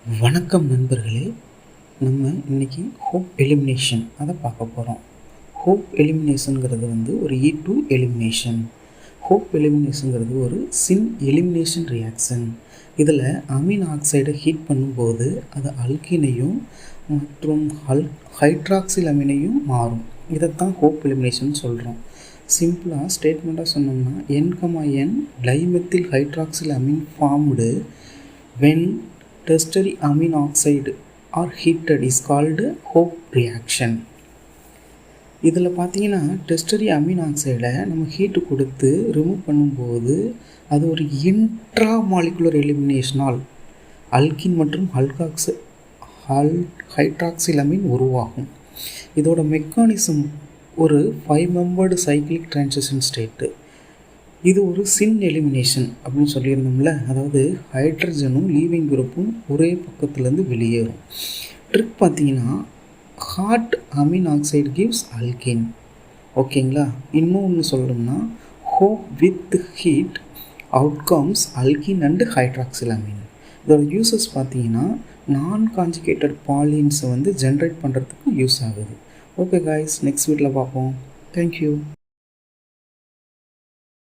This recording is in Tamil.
வணக்கம் நண்பர்களே. நம்ம இன்றைக்கி ஹோப் எலிமினேஷன் அதை பார்க்க போகிறோம். ஹோப் எலிமினேஷனுங்கிறது ஒரு E2 எலிமினேஷன். ஹோப் எலிமினேஷனுங்கிறது ஒரு சின் எலிமினேஷன் ரியாக்ஷன். இதில் அமீன் ஆக்சைடை ஹீட் பண்ணும்போது அது அல்கீனையும் மற்றும் ஹைட்ராக்சில் அமீனையும் மாறும். இதைத்தான் ஹோப் எலிமினேஷன் சொல்கிறோம். சிம்பிளாக ஸ்டேட்மெண்ட்டாக சொன்னோம்னா N, dimethyl hydroxyl amine formed when tertiary amine oxide are heated is called Hope reaction. இதில் பார்த்தீங்கன்னா டெஸ்டரி அமீன் ஆக்சைடை நம்ம ஹீட்டு கொடுத்து ரிமூவ் பண்ணும்போது அது ஒரு இன்ட்ரா மாலிகுலர் எலிமினேஷனால் அல்கின் மற்றும் ஹைட்ராக்சில் அமீன் உருவாகும். இதோட மெக்கானிசம் ஒரு 5 மெம்பர்டு சைக்கிளிக் ட்ரான்சிஷன் ஸ்டேட்டு. இது ஒரு சின் எலிமினேஷன் அப்படின்னு சொல்லியிருந்தோம்ல, அதாவது ஹைட்ரஜனும் லீவிங் குரூப்பும் ஒரே பக்கத்துலேருந்து வெளியேறும். ட்ரிக் பார்த்தீங்கன்னா hot amine oxide gives alkene. ஓகேங்களா? இன்னொன்று சொல்லணும்னா hope with heat outcomes alkene and hydroxyl amine. இதோட யூசஸ் பார்த்தீங்கன்னா நான் கான்ஜுகேட்டட் பாலின்ஸை ஜென்ரேட் பண்ணுறதுக்கு யூஸ் ஆகுது. ஓகே காய்ஸ், நெக்ஸ்ட் வீடியோவில் பார்ப்போம். தேங்க்யூ.